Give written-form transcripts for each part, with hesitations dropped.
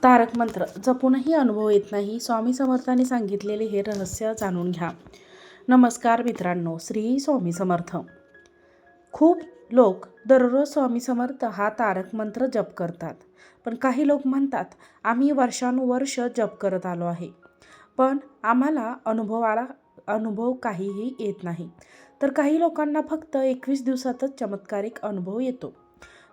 तारक मंत्र जपूनही अनुभव येत नाही. स्वामी समर्थांनी सांगितलेले हे रहस्य जाणून घ्या. नमस्कार मित्रांनो, श्री स्वामी समर्थ. खूप लोक दररोज स्वामी समर्थ हा तारक मंत्र जप करतात. पण काही लोक म्हणतात आम्ही वर्षानुवर्ष जप करत आलो आहे, पण आम्हाला अनुभव काहीही येत नाही. तर काही लोकांना फक्त 21 दिवसातच चमत्कारिक अनुभव येतो.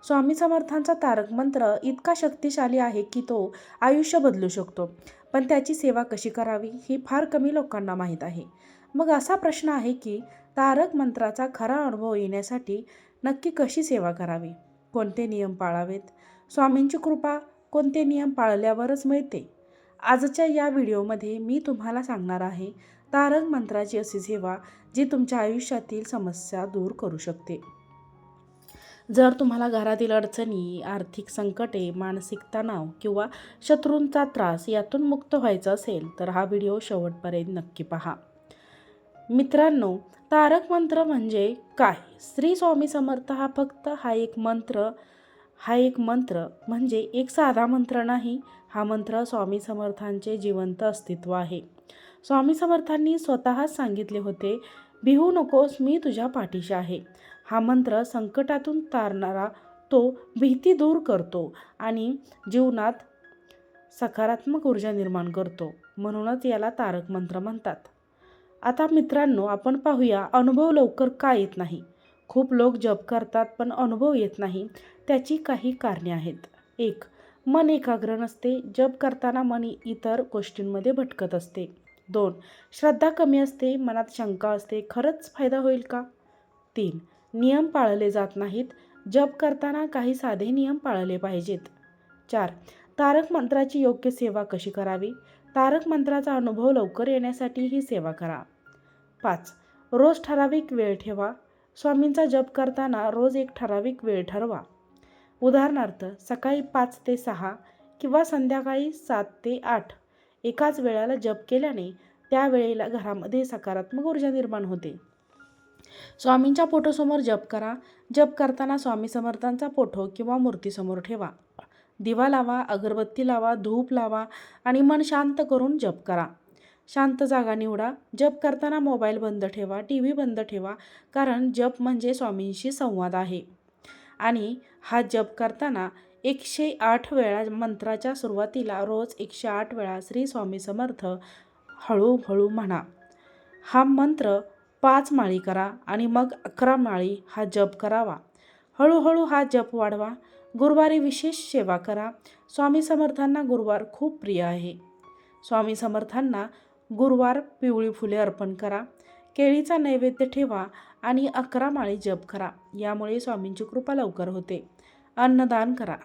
स्वामी समर्थांचा तारक मंत्र इतका शक्तिशाली आहे की तो आयुष्य बदलू शकतो. पण त्याची सेवा कशी करावी ही फार कमी लोकांना माहीत आहे. मग असा प्रश्न आहे की तारक मंत्राचा खरा अनुभव येण्यासाठी नक्की कशी सेवा करावी, कोणते नियम पाळावेत, स्वामींची कृपा कोणते नियम पाळल्यावरच मिळते. आजच्या या व्हिडिओमध्ये मी तुम्हाला सांगणार आहे तारक मंत्राची अशी सेवा जी तुमच्या आयुष्यातील समस्या दूर करू शकते. जर तुम्हाला घरातील अडचणी, आर्थिक संकटे, मानसिक तणाव किंवा शत्रूंचा त्रास यातून मुक्त व्हायचं असेल तर हा व्हिडिओ शेवटपर्यंत नक्की पहा. मित्रांनो, तारक मंत्र म्हणजे काय? श्री स्वामी समर्थ हा फक्त एक मंत्र म्हणजे एक साधा मंत्र नाही. हा मंत्र स्वामी समर्थांचे जिवंत अस्तित्व आहे. स्वामी समर्थांनी स्वतःच सांगितले होते, भिवू नकोस, मी तुझ्या पाठीशी आहे. हा मंत्र संकटातून तारणारा, तो भीती दूर करतो आणि जीवनात सकारात्मक ऊर्जा निर्माण करतो. म्हणूनच याला तारक मंत्र म्हणतात. आता मित्रांनो, आपण पाहूया अनुभव लवकर का येत नाही. खूप लोक जप करतात पण अनुभव येत नाही. त्याची काही कारणे आहेत. 1. मन एकाग्र नसते. जप करताना मन इतर गोष्टींमध्ये भटकत असते. 2. श्रद्धा कमी असते. मनात शंका असते, खरंच फायदा होईल का? 3. नियम पाळले जात नाहीत. जप करताना काही साधे नियम पाळले पाहिजेत. 4. तारक मंत्राची योग्य सेवा कशी करावी. तारक मंत्राचा अनुभव लवकर येण्यासाठी ही सेवा करा. 5. रोज ठराविक वेळ ठेवा. स्वामींचा जप करताना रोज एक ठराविक वेळ ठरवा. उदाहरणार्थ सकाळी 5 ते 6 किंवा संध्याकाळी 7 ते 8. एकाच वेळेला जप केल्याने त्या वेळेला घरामध्ये सकारात्मक ऊर्जा निर्माण होते. स्वामींच्या फोटोसमोर जप करा. जप करताना स्वामी समर्थांचा फोटो किंवा मूर्तीसमोर ठेवा. दिवा लावा, अगरबत्ती लावा, धूप लावा आणि मन शांत करून जप करा. शांत जागा निवडा. जप करताना मोबाईल बंद ठेवा, टीव्ही बंद ठेवा, कारण जप म्हणजे स्वामींशी संवाद आहे. आणि हा जप करताना 108 वेळा मंत्राच्या सुरुवातीला रोज 108 वेळा श्री स्वामी समर्थ हळूहळू म्हणा. हा मंत्र 5 माळी करा आणि मग 11 माळी हा जप करावा. हळूहळू हा जप वाढवा. गुरुवारी विशेष सेवा करा. स्वामी समर्थांना गुरुवार खूप प्रिय आहे. स्वामी समर्थांना गुरुवार पिवळी फुले अर्पण करा. केळीचा नैवेद्य ठेवा आणि 11 माळी जप करा. यामुळे स्वामींची कृपा लवकर होते. अन्नदान करा.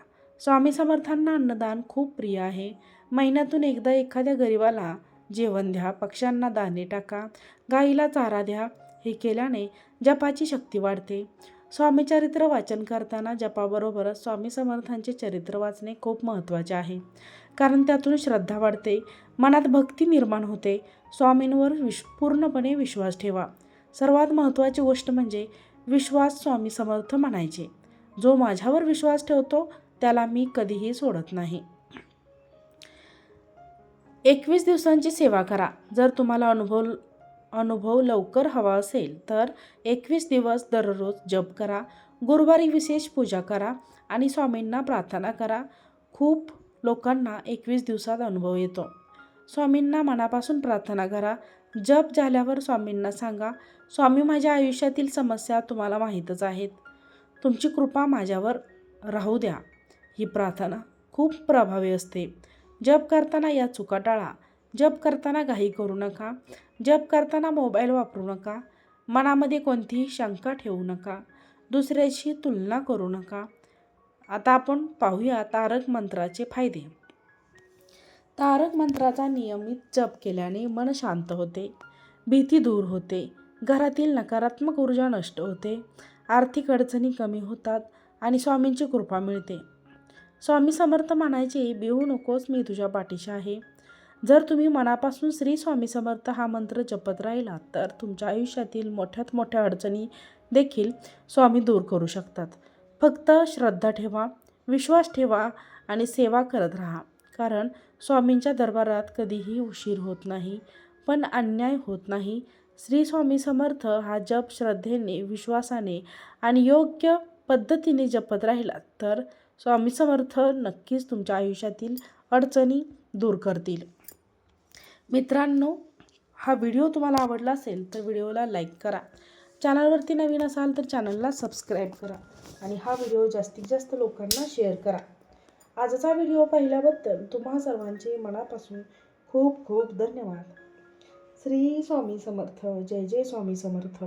स्वामी समर्थांना अन्नदान खूप प्रिय आहे. महिन्यातून एकदा एखाद्या गरिबाला जेवण द्या, पक्ष्यांना दाणे टाका, गाईला चारा द्या. हे केल्याने जपाची शक्ती वाढते. स्वामी चरित्र वाचन करताना जपाबरोबरच स्वामी समर्थांचे चरित्र वाचणे खूप महत्त्वाचे आहे, कारण त्यातून श्रद्धा वाढते, मनात भक्ती निर्माण होते. स्वामींवर पूर्णपणे विश्वास ठेवा. सर्वात महत्त्वाची गोष्ट म्हणजे विश्वास. स्वामी समर्थ म्हणायचे, जो माझ्यावर विश्वास ठेवतो त्याला मी कधीही सोडत नाही. 21 दिवसांची सेवा करा. जर तुम्हाला अनुभव लवकर हवा असेल तर 21 दिवस दररोज जप करा. गुरुवारी विशेष पूजा करा आणि स्वामींना प्रार्थना करा. खूप लोकांना 21 दिवसात अनुभव येतो. स्वामींना मनापासून प्रार्थना करा. जप झाल्यावर स्वामींना सांगा, स्वामी, माझ्या आयुष्यातील समस्या तुम्हाला माहीतच आहेत, तुमची कृपा माझ्यावर राहू द्या. ही प्रार्थना खूप प्रभावी असते. जप करताना या चुका टाळा. जप करताना घाई करू नका. जप करताना मोबाईल वापरू नका. मनामध्ये कोणतीही शंका ठेवू नका. दुसऱ्याशी तुलना करू नका. आता आपण पाहूया तारक मंत्राचे फायदे. तारक मंत्राचा नियमित जप केल्याने मन शांत होते, भीती दूर होते, घरातील नकारात्मक ऊर्जा नष्ट होते, आर्थिक अडचणी कमी होतात आणि स्वामींची कृपा मिळते. स्वामी समर्थ म्हणायचे, भिवू नकोस, मी तुझ्या पाठीशी आहे. जर तुम्ही मनापासून श्री स्वामी समर्थ हा मंत्र जपत राहिला तर तुमच्या आयुष्यातील मोठ्यात मोठ्या अडचणी देखील स्वामी दूर करू शकतात. फक्त श्रद्धा ठेवा, विश्वास ठेवा आणि सेवा करत राहा. कारण स्वामींच्या दरबारात कधीही उशीर होत नाही, पण अन्याय होत नाही. श्री स्वामी समर्थ हा जप श्रद्धेने, विश्वासाने आणि योग्य पद्धतीने जपत राहिला तर स्वामी समर्थ नक्कीच तुमच्या आयुष्यातील अडचणी दूर करतील. मित्रांनो, हा व्हिडिओ तुम्हाला आवडला असेल तर व्हिडिओला लाईक करा. चॅनलवरती नवीन असाल तर चॅनलला सबस्क्राईब करा आणि हा व्हिडिओ जास्तीत जास्त लोकांना शेअर करा. आजचा व्हिडिओ पाहिल्याबद्दल तुम्हा सर्वांचे मनापासून खूप खूप धन्यवाद. श्री स्वामी समर्थ. जय जय स्वामी समर्थ.